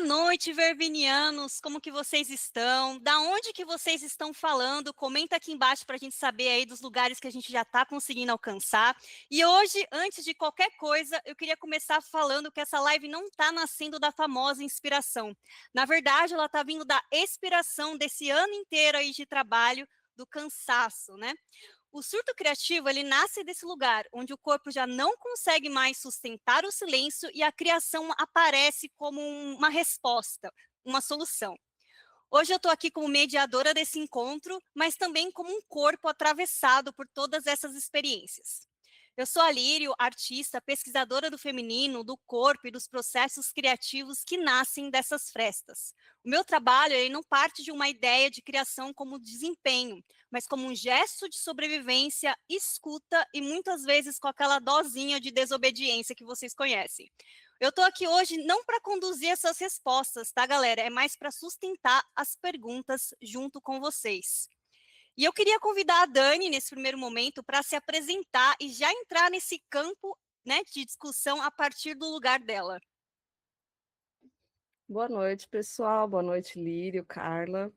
noite, vervinianos, como que vocês estão? Da onde que vocês estão falando? Comenta aqui embaixo para a gente saber aí dos lugares que a gente já está conseguindo alcançar. E hoje, antes de qualquer coisa, eu queria começar falando que essa live não está nascendo da famosa inspiração. Na verdade, ela está vindo da expiração desse ano inteiro aí de trabalho, do cansaço, né? O surto criativo, ele nasce desse lugar, onde o corpo já não consegue mais sustentar o silêncio e a criação aparece como uma resposta, uma solução. Hoje eu estou aqui como mediadora desse encontro, mas também como um corpo atravessado por todas essas experiências. Eu sou a Lírio, artista, pesquisadora do feminino, do corpo e dos processos criativos que nascem dessas frestas. O meu trabalho ele não parte de uma ideia de criação como desempenho, mas como um gesto de sobrevivência, escuta e muitas vezes com aquela dosinha de desobediência que vocês conhecem. Eu estou aqui hoje não para conduzir essas respostas, tá, galera? É mais para sustentar as perguntas junto com vocês. E eu queria convidar a Dani, nesse primeiro momento, para se apresentar e já entrar nesse campo, né, de discussão a partir do lugar dela. Boa noite, pessoal. Boa noite, Lírio, Carla.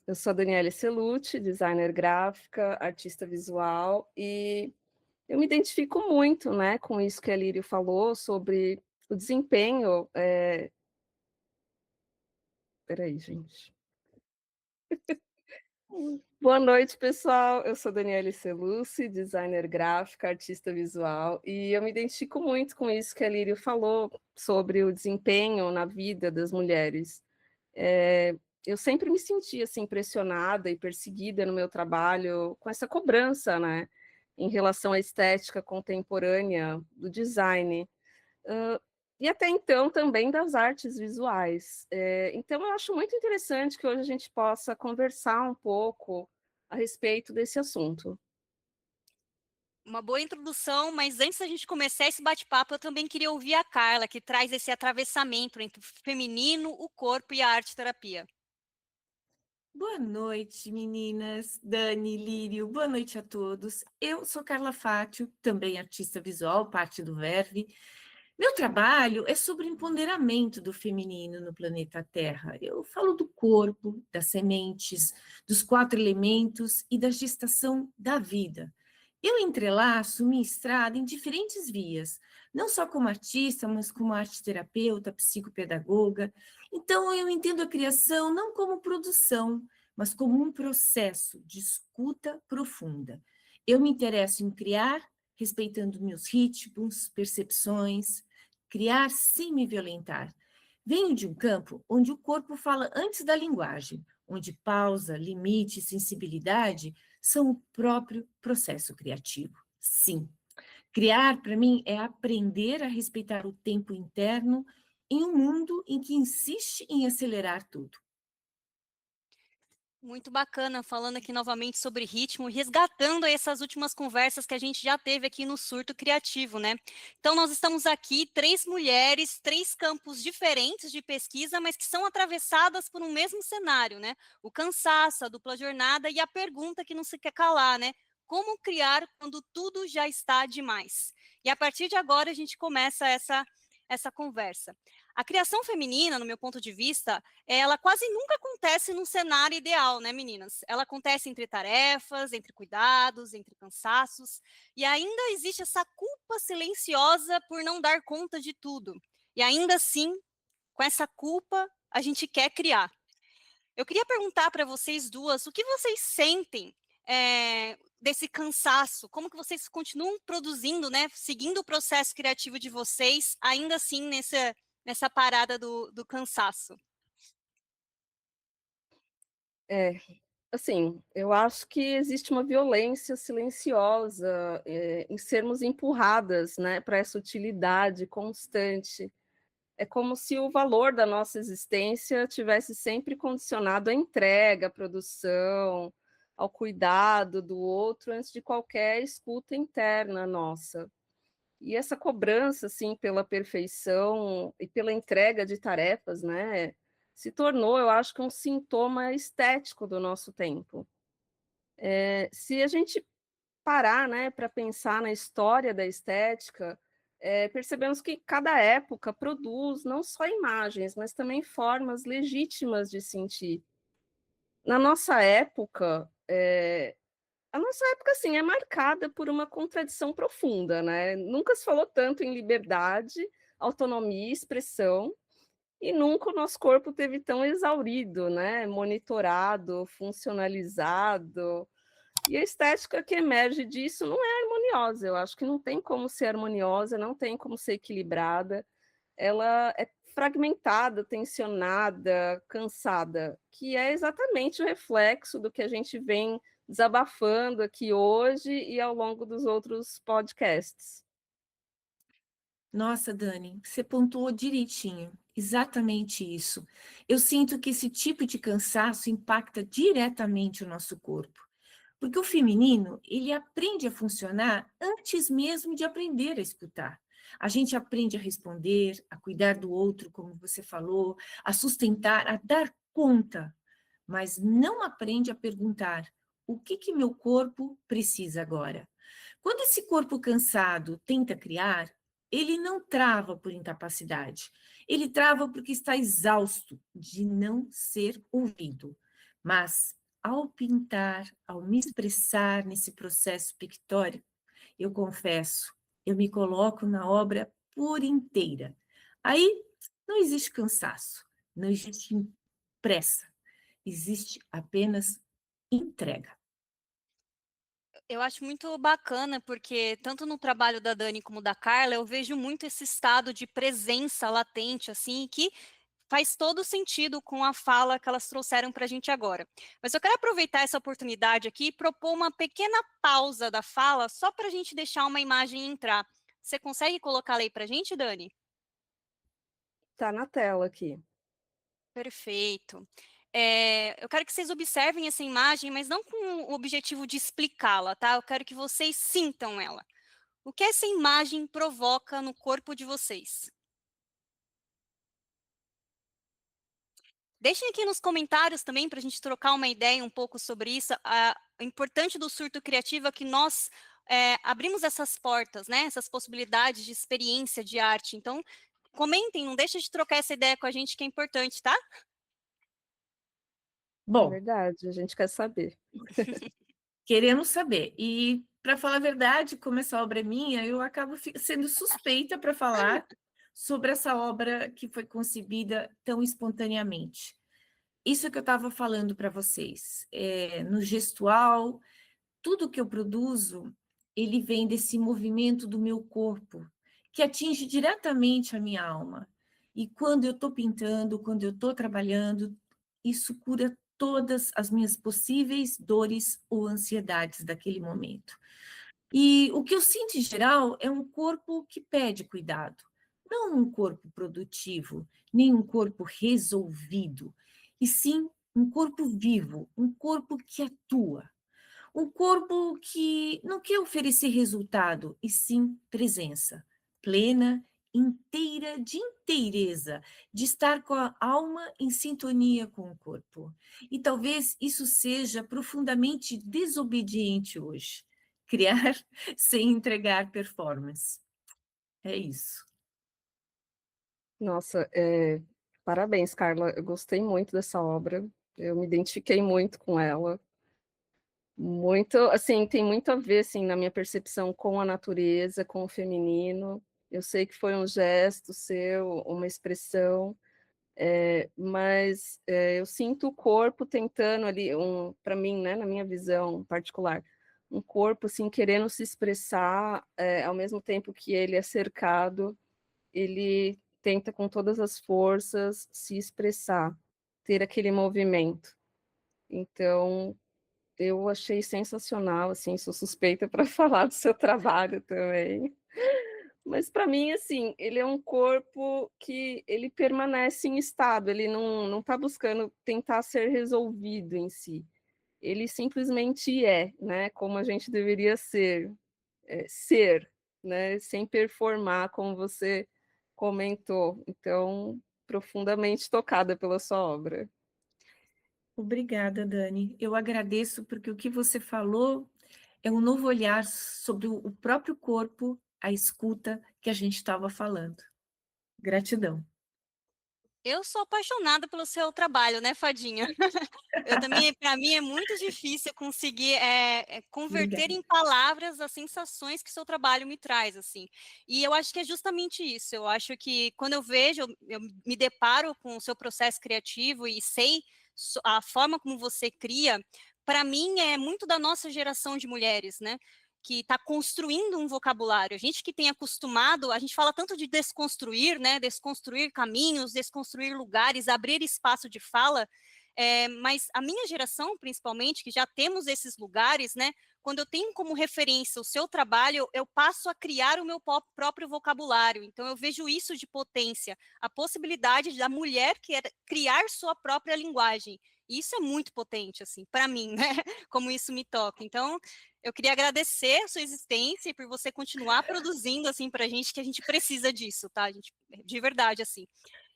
Eu sou a Daniele Celucci, designer gráfica, artista visual, e eu me identifico muito, né, com isso que a Lírio falou sobre o desempenho. Peraí, gente. Boa noite, pessoal. Eu sou Daniele Celucci, designer gráfica, artista visual, e eu me identifico muito com isso que a Lírio falou sobre o desempenho na vida das mulheres. Eu sempre me senti assim pressionada e perseguida no meu trabalho com essa cobrança, né, em relação à estética contemporânea do design. Uh, e até então também das artes visuais. Então eu acho muito interessante que hoje a gente possa conversar um pouco a respeito desse assunto. Uma boa introdução, mas antes da gente começar esse bate-papo, eu também queria ouvir a Carla, que traz esse atravessamento entre o feminino, o corpo e a arte-terapia. Boa noite, meninas, Dani, Lírio, boa noite a todos. Eu sou Carla Fátio, também artista visual, parte do Verve. Meu trabalho é sobre o empoderamento do feminino no planeta Terra. Eu falo do corpo, das sementes, dos 4 elementos e da gestação da vida. Eu entrelaço minha estrada em diferentes vias, não só como artista, mas como arte-terapeuta, psicopedagoga. Então, eu entendo a criação não como produção, mas como um processo de escuta profunda. Eu me interesso em criar, respeitando meus ritmos, percepções, criar sem me violentar. Venho de um campo onde o corpo fala antes da linguagem, onde pausa, limite e sensibilidade são o próprio processo criativo. Sim, criar, para mim, é aprender a respeitar o tempo interno em um mundo em que insiste em acelerar tudo. Muito bacana, falando aqui novamente sobre ritmo, resgatando essas últimas conversas que a gente já teve aqui no Surto Criativo, né? Então, nós estamos aqui, 3 mulheres, 3 campos diferentes de pesquisa, mas que são atravessadas por um mesmo cenário, né? O cansaço, a dupla jornada e a pergunta que não se quer calar, né? Como criar quando tudo já está demais? E a partir de agora, a gente começa essa conversa. A criação feminina, no meu ponto de vista, ela quase nunca acontece num cenário ideal, né, meninas? Ela acontece entre tarefas, entre cuidados, entre cansaços, e ainda existe essa culpa silenciosa por não dar conta de tudo. E ainda assim, com essa culpa, a gente quer criar. Eu queria perguntar para vocês duas, o que vocês sentem desse cansaço? Como que vocês continuam produzindo, né, seguindo o processo criativo de vocês, ainda assim nessa parada do cansaço? É, assim, eu acho que existe uma violência silenciosa em sermos empurradas, né, para essa utilidade constante. É como se o valor da nossa existência tivesse sempre condicionado à entrega, à produção, ao cuidado do outro antes de qualquer escuta interna nossa. E essa cobrança, assim, pela perfeição e pela entrega de tarefas, né, se tornou, eu acho que um sintoma estético do nosso tempo. Se a gente parar, né, para pensar na história da estética, percebemos que cada época produz não só imagens, mas também formas legítimas de sentir. Na nossa época, a nossa época, assim, é marcada por uma contradição profunda, né? Nunca se falou tanto em liberdade, autonomia e expressão, e nunca o nosso corpo teve tão exaurido, né? Monitorado, funcionalizado. E a estética que emerge disso não é harmoniosa. Eu acho que não tem como ser harmoniosa, não tem como ser equilibrada. Ela é fragmentada, tensionada, cansada, que é exatamente o reflexo do que a gente vem desabafando aqui hoje e ao longo dos outros podcasts. Nossa, Dani, você pontuou direitinho, exatamente isso. Eu sinto que esse tipo de cansaço impacta diretamente o nosso corpo, porque o feminino, ele aprende a funcionar antes mesmo de aprender a escutar. A gente aprende a responder, a cuidar do outro, como você falou, a sustentar, a dar conta, mas não aprende a perguntar: o que que meu corpo precisa agora? Quando esse corpo cansado tenta criar, ele não trava por incapacidade, ele trava porque está exausto de não ser ouvido. Mas, ao pintar, ao me expressar nesse processo pictórico, eu confesso, eu me coloco na obra por inteira. Aí não existe cansaço, não existe pressa, existe apenas entrega. Eu acho muito bacana, porque tanto no trabalho da Dani como da Carla, eu vejo muito esse estado de presença latente, assim, que faz todo sentido com a fala que elas trouxeram para a gente agora. Mas eu quero aproveitar essa oportunidade aqui e propor uma pequena pausa da fala, só para a gente deixar uma imagem entrar. Você consegue colocar ela aí para a gente, Dani? Está na tela aqui. Perfeito. Eu quero que vocês observem essa imagem, mas não com o objetivo de explicá-la, tá? Eu quero que vocês sintam ela. O que essa imagem provoca no corpo de vocês? Deixem aqui nos comentários também para a gente trocar uma ideia um pouco sobre isso. O importante do surto criativo é que nós abrimos essas portas, né? Essas possibilidades de experiência de arte. Então, comentem, não deixem de trocar essa ideia com a gente que é importante, tá? É Bom, verdade, a gente quer saber. queremos saber. E, para falar a verdade, como essa obra é minha, eu acabo sendo suspeita para falar sobre essa obra que foi concebida tão espontaneamente. Isso que eu estava falando para vocês. No gestual, tudo que eu produzo, ele vem desse movimento do meu corpo, que atinge diretamente a minha alma. E quando eu estou pintando, quando eu estou trabalhando, isso cura todas as minhas possíveis dores ou ansiedades daquele momento. E o que eu sinto em geral é um corpo que pede cuidado, não um corpo produtivo, nem um corpo resolvido, e sim um corpo vivo, um corpo que atua, um corpo que não quer oferecer resultado, e sim presença, plena, inteira, de inteireza, de estar com a alma em sintonia com o corpo. E talvez isso seja profundamente desobediente hoje. Criar sem entregar performance. É isso. Nossa, parabéns, Carla. Eu gostei muito dessa obra. Eu me identifiquei muito com ela. Muito, assim, tem muito a ver, assim, na minha percepção com a natureza, com o feminino. Eu sei que foi um gesto seu, uma expressão, mas eu sinto o corpo tentando ali, para mim, né, na minha visão particular, um corpo, assim, querendo se expressar, ao mesmo tempo que ele é cercado, ele tenta com todas as forças se expressar, ter aquele movimento. Então, eu achei sensacional, assim, sou suspeita para falar do seu trabalho também. Mas para mim, assim, ele é um corpo que ele permanece em estado, ele não está buscando tentar ser resolvido em si. Ele simplesmente é, né? Como a gente deveria ser, né? Sem performar, como você comentou. Então, profundamente tocada pela sua obra. Obrigada, Dani. Eu agradeço porque o que você falou é um novo olhar sobre o próprio corpo a escuta que a gente estava falando. Gratidão. Eu sou apaixonada pelo seu trabalho, né, Fadinha? Eu também, para mim é muito difícil conseguir converter Obrigada. em palavras as sensações que seu trabalho me traz, assim. E eu acho que é justamente isso. Eu acho que quando eu vejo, eu me deparo com o seu processo criativo e sei a forma como você cria, para mim é muito da nossa geração de mulheres, né? Que está construindo um vocabulário. A gente que tem acostumado, a gente fala tanto de desconstruir, né? Desconstruir caminhos, desconstruir lugares, abrir espaço de fala. Mas a minha geração, principalmente, que já temos esses lugares, né? Quando eu tenho como referência o seu trabalho, eu passo a criar o meu próprio vocabulário. Então, eu vejo isso de potência, a possibilidade da mulher criar sua própria linguagem. E isso é muito potente, assim, para mim, né? Como isso me toca. Então, eu queria agradecer a sua existência e por você continuar produzindo, assim, para a gente, que a gente precisa disso, tá? A gente, de verdade, assim.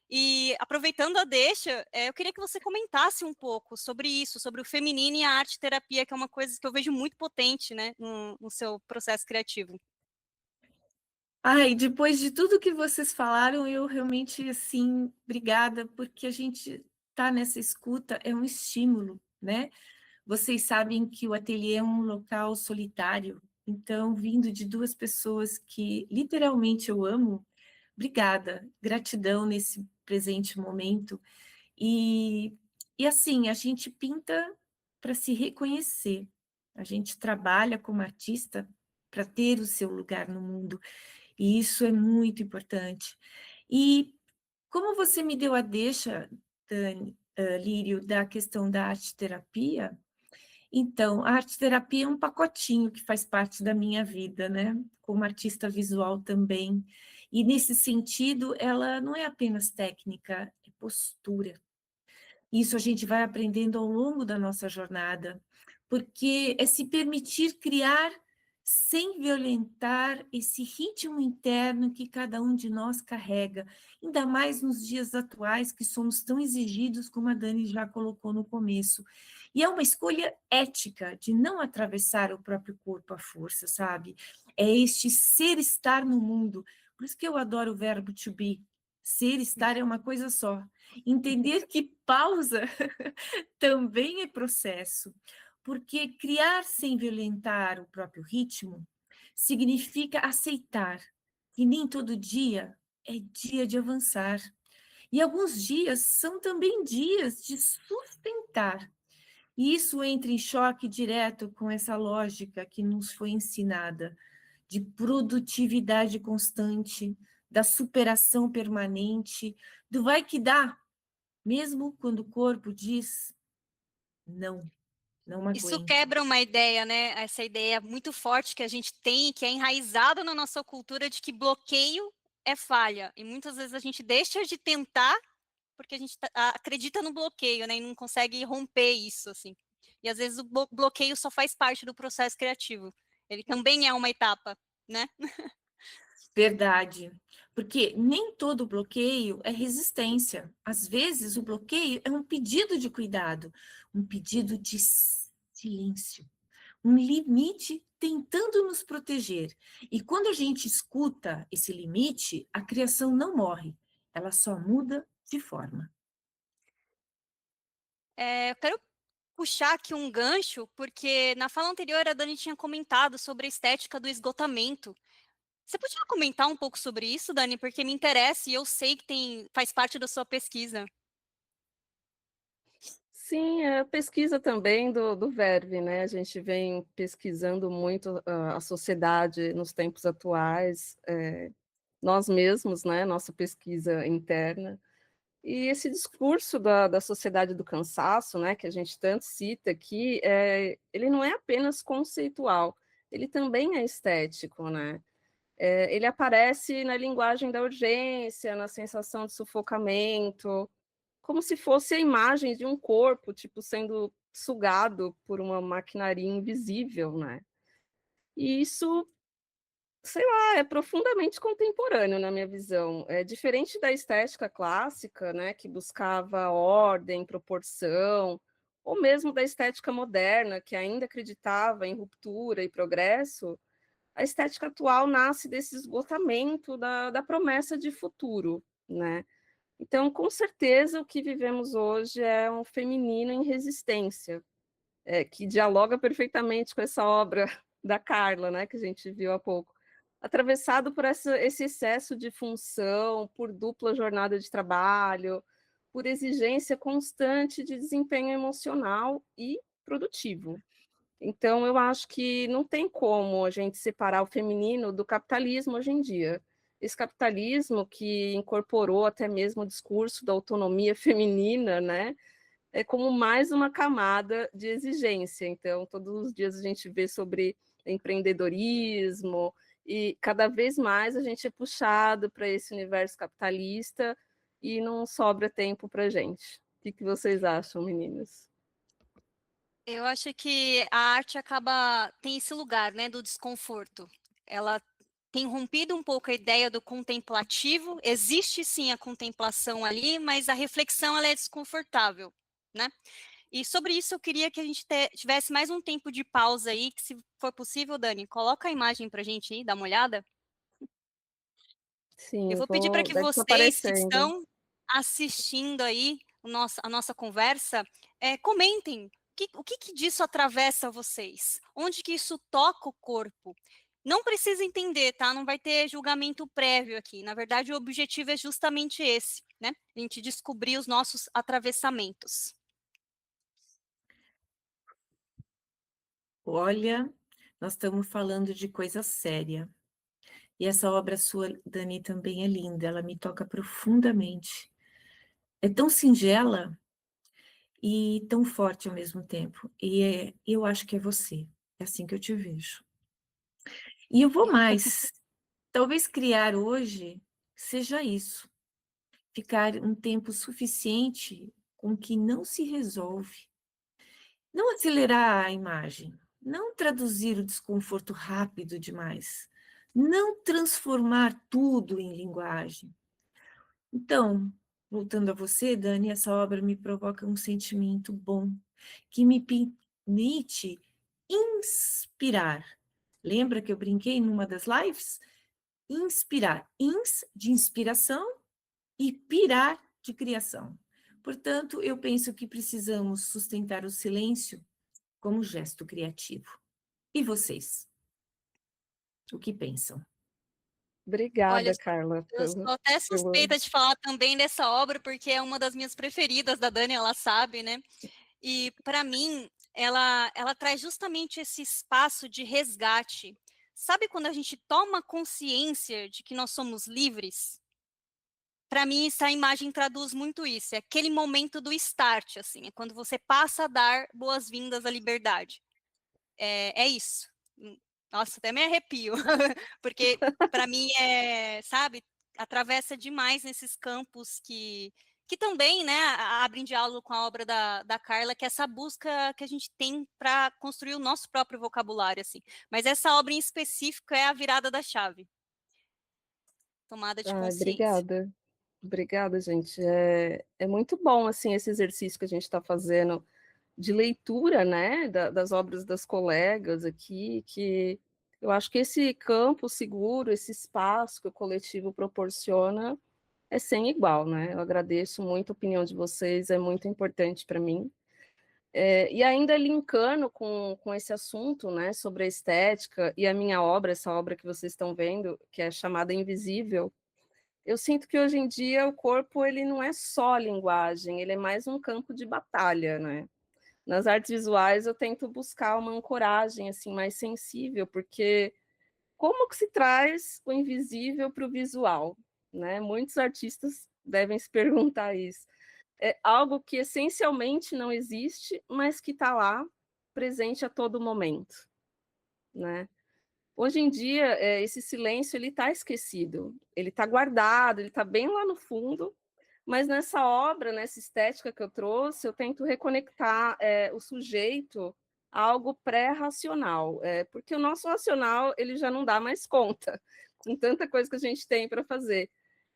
E aproveitando a deixa, eu queria que você comentasse um pouco sobre isso, sobre o feminino e a arte terapia, que é uma coisa que eu vejo muito potente, né, no seu processo criativo. Ai, depois de tudo que vocês falaram, eu realmente, assim, obrigada, porque a gente tá nessa escuta, é um estímulo, né? Vocês sabem que o ateliê é um local solitário, então, vindo de duas pessoas que literalmente eu amo, obrigada, gratidão nesse presente momento. E assim, a gente pinta para se reconhecer, a gente trabalha como artista para ter o seu lugar no mundo, e isso é muito importante. E como você me deu a deixa, Dani, Lírio, da questão da arte-terapia, então, a arte-terapia é um pacotinho que faz parte da minha vida, né? Como artista visual também. E, nesse sentido, ela não é apenas técnica, é postura. Isso a gente vai aprendendo ao longo da nossa jornada, porque é se permitir criar sem violentar esse ritmo interno que cada um de nós carrega, ainda mais nos dias atuais que somos tão exigidos, como a Dani já colocou no começo. E é uma escolha ética de não atravessar o próprio corpo à força, sabe? É este ser estar no mundo. Por isso que eu adoro o verbo to be. Ser estar é uma coisa só. Entender que pausa também é processo, porque criar sem violentar o próprio ritmo significa aceitar que nem todo dia é dia de avançar. E alguns dias são também dias de sustentar. E isso entra em choque direto com essa lógica que nos foi ensinada de produtividade constante, da superação permanente, do vai que dá, mesmo quando o corpo diz não, não Isso aguento. quebra uma ideia, né? Essa ideia muito forte que a gente tem, que é enraizada na nossa cultura de que bloqueio é falha. E muitas vezes a gente deixa de tentar porque a gente acredita no bloqueio, né? E não consegue romper isso, assim. E às vezes o bloqueio só faz parte do processo criativo. Ele também é uma etapa, né? Verdade, porque nem todo bloqueio é resistência. Às vezes, o bloqueio é um pedido de cuidado, um pedido de silêncio, um limite tentando nos proteger. E quando a gente escuta esse limite, a criação não morre, ela só muda de forma. Eu quero puxar aqui um gancho, porque na fala anterior a Dani tinha comentado sobre a estética do esgotamento. Você podia comentar um pouco sobre isso, Dani? Porque me interessa e eu sei que faz parte da sua pesquisa. Sim, é pesquisa também do Verve, né? A gente vem pesquisando muito a sociedade nos tempos atuais, nós mesmos, né? Nossa pesquisa interna. E esse discurso da sociedade do cansaço, né, que a gente tanto cita aqui, ele não é apenas conceitual, ele também é estético, né? Ele aparece na linguagem da urgência, na sensação de sufocamento, como se fosse a imagem de um corpo, tipo, sendo sugado por uma maquinaria invisível, né? E isso, sei lá, é profundamente contemporâneo na minha visão. É diferente da estética clássica, né, que buscava ordem, proporção, ou mesmo da estética moderna, que ainda acreditava em ruptura e progresso. a estética atual nasce desse esgotamento da promessa de futuro, né? Então, com certeza, o que vivemos hoje é um feminino em resistência, que dialoga perfeitamente com essa obra da Carla, né, que a gente viu há pouco, atravessado por esse excesso de função, por dupla jornada de trabalho, por exigência constante de desempenho emocional e produtivo. Então, eu acho que não tem como a gente separar o feminino do capitalismo hoje em dia. Esse capitalismo que incorporou até mesmo o discurso da autonomia feminina, né, é como mais uma camada de exigência. Então, todos os dias a gente vê sobre empreendedorismo e cada vez mais a gente é puxado para esse universo capitalista e não sobra tempo para a gente. O que vocês acham, meninas? Eu acho que a arte tem esse lugar, né, do desconforto. Ela tem rompido um pouco a ideia do contemplativo. Existe sim a contemplação ali, mas a reflexão ela é desconfortável, né? E sobre isso eu queria que a gente tivesse mais um tempo de pausa aí, que se for possível, Dani, coloca a imagem para a gente aí, dá uma olhada. Eu Sim, vou pedir para que deve estar vocês que aparecendo. estão assistindo aí a nossa conversa, comentem o que disso atravessa vocês, onde que isso toca o corpo. Não precisa entender, tá? Não vai ter julgamento prévio aqui. Na verdade, o objetivo é justamente esse, né? A gente descobrir os nossos atravessamentos. Olha, nós estamos falando de coisa séria. E essa obra sua, Dani, também é linda, ela me toca profundamente. É tão singela e tão forte ao mesmo tempo. E eu acho que é você, é assim que eu te vejo. E eu vou mais, talvez criar hoje seja isso, ficar um tempo suficiente com o que não se resolve. Não acelerar a imagem, não traduzir o desconforto rápido demais, não transformar tudo em linguagem. Então, voltando a você, Dani, essa obra me provoca um sentimento bom, que me permite inspirar. Lembra que eu brinquei numa das lives? Inspirar. Ins de inspiração e pirar de criação. Portanto, eu penso que precisamos sustentar o silêncio como gesto criativo. E vocês? O que pensam? Olha, Obrigada, Carla, eu sou até pelo... suspeita de falar também dessa obra, porque é uma das minhas preferidas da Dani, ela sabe, né? E, para mim, ela traz justamente esse espaço de resgate. Sabe quando a gente toma consciência de que nós somos livres? Para mim, essa imagem traduz muito isso. É aquele momento do start, assim, é quando você passa a dar boas-vindas à liberdade. É isso. Nossa, até me arrepio, porque para mim sabe, atravessa demais nesses campos que também, né, abrem diálogo com a obra da Carla, que é essa busca que a gente tem para construir o nosso próprio vocabulário, assim. Mas essa obra em específico é a virada da chave, tomada de consciência. Obrigada. Obrigada, gente. É muito bom, assim, esse exercício que a gente está fazendo de leitura, né, das obras das colegas aqui, que eu acho que esse campo seguro, esse espaço que o coletivo proporciona é sem igual, né? Eu agradeço muito a opinião de vocês, é muito importante para mim. E ainda linkando com esse assunto, né, sobre a estética e a minha obra, essa obra que vocês estão vendo, que é chamada Invisível, eu sinto que hoje em dia o corpo ele não é só linguagem, ele é mais um campo de batalha, né? Nas artes visuais eu tento buscar uma ancoragem assim mais sensível, porque como que se traz o invisível para o visual, né? Muitos artistas devem se perguntar isso. É algo que essencialmente não existe, mas que está lá, presente a todo momento, né? Hoje em dia, esse silêncio ele está esquecido, ele está guardado, ele está bem lá no fundo, mas nessa obra, nessa estética que eu trouxe, eu tento reconectar o sujeito a algo pré-racional, porque o nosso racional ele já não dá mais conta, com tanta coisa que a gente tem para fazer.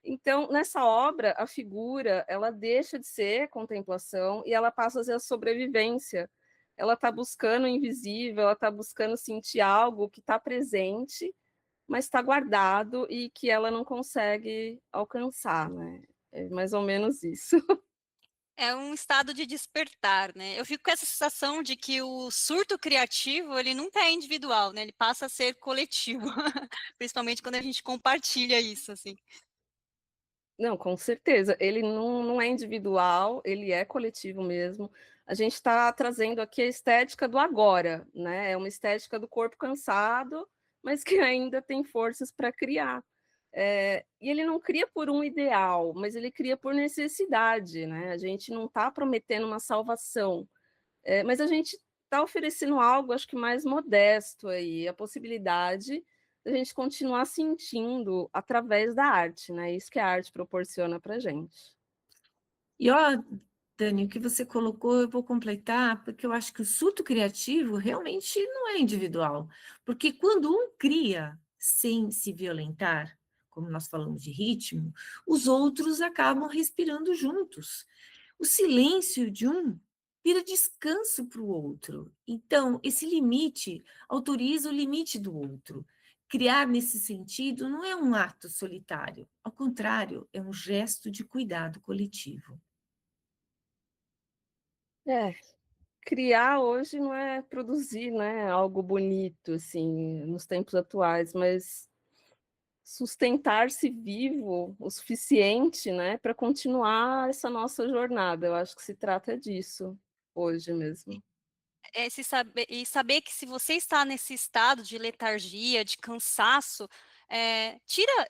Então, nessa obra, a figura ela deixa de ser contemplação e ela passa a ser a sobrevivência, ela está buscando o invisível, ela está buscando sentir algo que está presente, mas está guardado e que ela não consegue alcançar, né? É mais ou menos isso. É um estado de despertar, né? Eu fico com essa sensação de que o surto criativo, ele nunca é individual, né? Ele passa a ser coletivo, principalmente quando a gente compartilha isso, assim. Não, com certeza. Ele não é individual, ele é coletivo mesmo. A gente está trazendo aqui a estética do agora, né? É uma estética do corpo cansado, mas que ainda tem forças para criar. E ele não cria por um ideal, mas ele cria por necessidade, né? A gente não está prometendo uma salvação, mas a gente está oferecendo algo, acho que mais modesto aí, a possibilidade da gente continuar sentindo através da arte, né? Isso que a arte proporciona para a gente. E ó, Dani, o que você colocou, eu vou completar, porque eu acho que o surto criativo realmente não é individual. Porque quando um cria sem se violentar, como nós falamos de ritmo, os outros acabam respirando juntos. O silêncio de um vira descanso para o outro. Então, esse limite autoriza o limite do outro. Criar nesse sentido não é um ato solitário, ao contrário, é um gesto de cuidado coletivo. É, criar hoje não é produzir, né, algo bonito, assim, nos tempos atuais, mas sustentar-se vivo o suficiente, né, para continuar essa nossa jornada. Eu acho que se trata disso hoje mesmo. E saber que se você está nesse estado de letargia, de cansaço,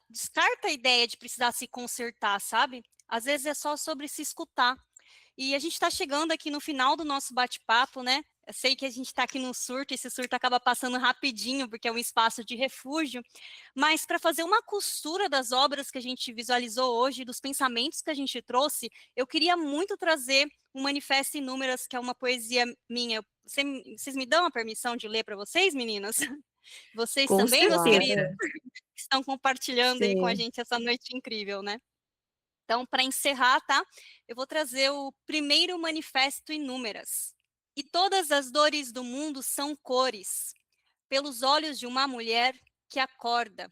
descarta a ideia de precisar se consertar, sabe? Às vezes é só sobre se escutar. E a gente está chegando aqui no final do nosso bate-papo, né? Eu sei que a gente está aqui num surto, esse surto acaba passando rapidinho, porque é um espaço de refúgio, mas para fazer uma costura das obras que a gente visualizou hoje, dos pensamentos que a gente trouxe, eu queria muito trazer um Manifesto em Números, que é uma poesia minha. Vocês me dão a permissão de ler para vocês, meninas? Vocês Com também, meus queridos, certeza. que estão compartilhando aí com a Sim. gente essa noite incrível, né? Então, para encerrar, tá? Eu vou trazer o primeiro manifesto em números. E todas as dores do mundo são cores, pelos olhos de uma mulher que acorda.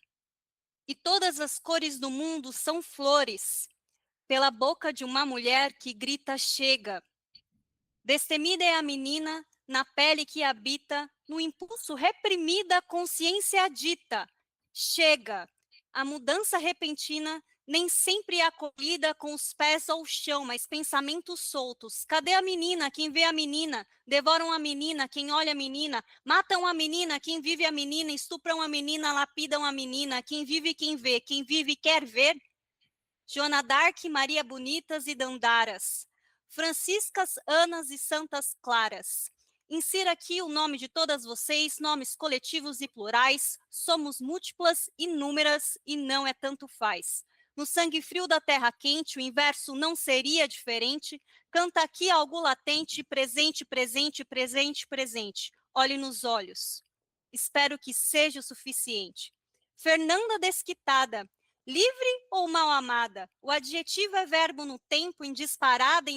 E todas as cores do mundo são flores, pela boca de uma mulher que grita chega. Destemida é a menina, na pele que habita, no impulso reprimida, a consciência dita. Chega! A mudança repentina nem sempre é acolhida com os pés ao chão, mas pensamentos soltos. Cadê a menina? Quem vê a menina? Devoram a menina? Quem olha a menina? Matam a menina? Quem vive a menina? Estupram a menina? Lapidam a menina? Quem vive, quem vê? Quem vive, quer ver? Joana d'Arc, Maria Bonitas e Dandaras, Franciscas, Anas e Santas Claras. Insira aqui o nome de todas vocês, nomes coletivos e plurais, somos múltiplas, inúmeras e não é tanto faz. No sangue frio da terra quente, o inverso não seria diferente. Canta aqui algo latente, presente, presente, presente, presente. Olhe nos olhos. Espero que seja o suficiente. Fernanda Desquitada, livre ou mal amada? O adjetivo é verbo no tempo, em disparada,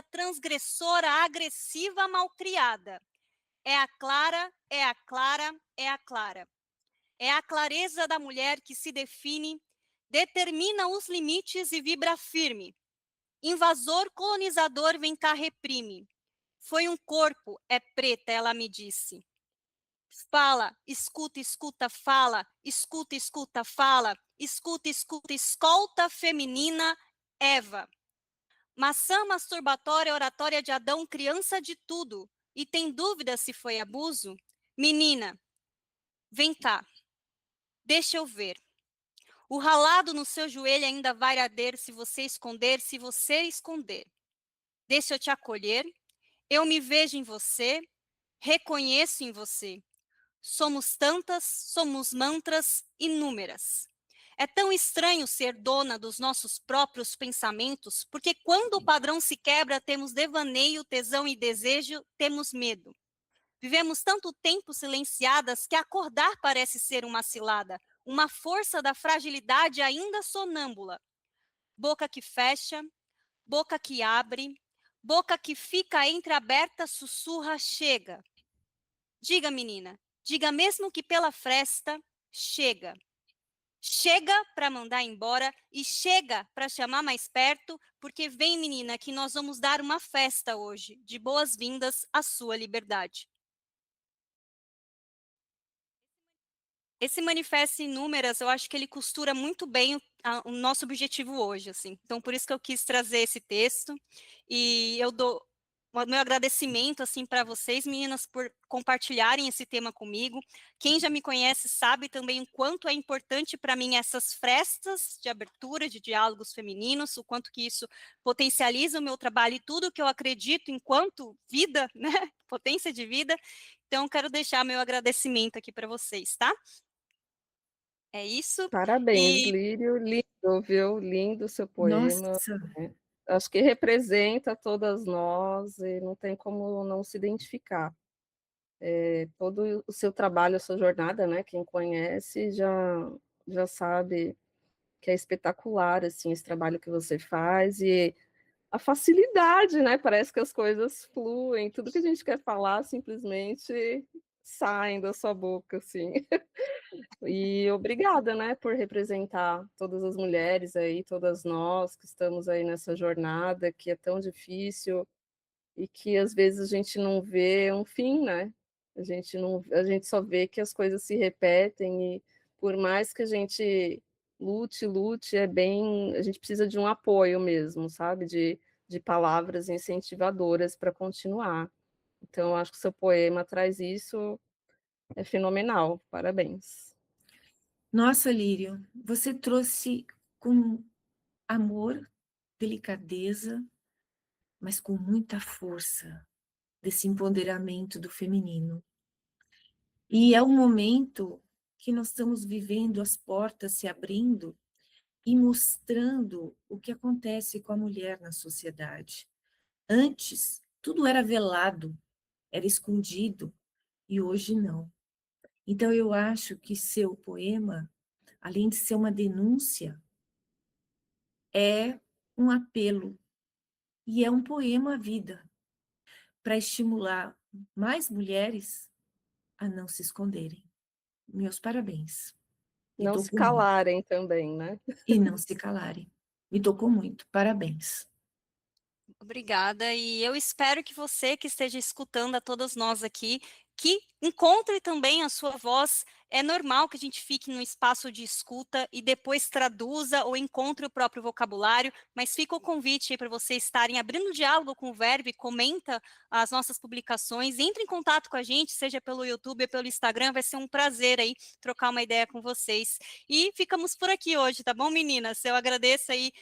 transgressora, agressiva, malcriada. É a clara, é a clara, é a clara. É a clareza da mulher que se define, determina os limites e vibra firme. Invasor, colonizador, vem cá, reprime. Foi um corpo, é preta, ela me disse. Fala, escuta, escuta, fala, escuta, escuta, fala, escuta, escuta, escolta feminina, Eva. Maçã masturbatória, oratória de Adão, criança de tudo. E tem dúvida se foi abuso? Menina, vem cá, deixa eu ver. O ralado no seu joelho ainda vai arder se você esconder, se você esconder. Deixa eu te acolher, eu me vejo em você, reconheço em você. Somos tantas, somos mantras inúmeras. É tão estranho ser dona dos nossos próprios pensamentos, porque quando o padrão se quebra, temos devaneio, tesão e desejo, temos medo. Vivemos tanto tempo silenciadas que acordar parece ser uma cilada, uma força da fragilidade ainda sonâmbula. Boca que fecha, boca que abre, Boca que fica entreaberta sussurra chega. Diga, menina, diga mesmo que pela fresta, chega. Chega para mandar embora e chega para chamar mais perto, porque vem, menina, que nós vamos dar uma festa hoje, de boas-vindas à sua liberdade. Esse manifesto em números, eu acho que ele costura muito bem o nosso objetivo hoje, assim. Então, por isso que eu quis trazer esse texto. E eu dou o meu agradecimento, assim, para vocês, meninas, por compartilharem esse tema comigo. Quem já me conhece sabe também o quanto é importante para mim essas frestas de abertura de diálogos femininos, o quanto que isso potencializa o meu trabalho e tudo que eu acredito enquanto vida, né? Potência de vida. Então, quero deixar meu agradecimento aqui para vocês, tá? É isso. Parabéns, E Lírio, lindo, viu? Lindo o seu poema. Nossa, Né? Acho que representa todas nós e não tem como não se identificar. Todo o seu trabalho, a sua jornada, né? Quem conhece já sabe que é espetacular, assim, esse trabalho que você faz e a facilidade, né? Parece que as coisas fluem, tudo que a gente quer falar simplesmente saem da sua boca, assim. E obrigada, né, por representar todas as mulheres aí, todas nós que estamos aí nessa jornada que é tão difícil e que às vezes a gente não vê um fim, né? A gente só vê que as coisas se repetem e por mais que a gente lute, a gente precisa de um apoio mesmo, sabe? De palavras incentivadoras para continuar. Então, acho que o seu poema traz isso, é fenomenal. Parabéns. nossa, Lírio, você trouxe com amor, delicadeza, mas com muita força desse empoderamento do feminino. E é um momento que nós estamos vivendo as portas se abrindo e mostrando o que acontece com a mulher na sociedade. Antes, tudo era velado, era escondido, e hoje não. Então, eu acho que seu poema, além de ser uma denúncia, é um apelo, e é um poema à vida, para estimular mais mulheres a não se esconderem. Meus parabéns. Me Não se tocou muito. calarem também, né? E não se calarem. Me tocou muito. Parabéns. obrigada. E eu espero que você que esteja escutando a todas nós aqui, que encontre também a sua voz. É normal que a gente fique num espaço de escuta e depois traduza ou encontre o próprio vocabulário, mas fica o convite aí para vocês estarem abrindo diálogo com o Verve, comenta as nossas publicações, entre em contato com a gente, seja pelo YouTube ou pelo Instagram, vai ser um prazer aí trocar uma ideia com vocês. E ficamos por aqui hoje, tá bom, meninas? Eu agradeço aí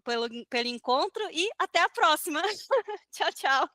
pelo encontro e até a próxima. Tchau, tchau.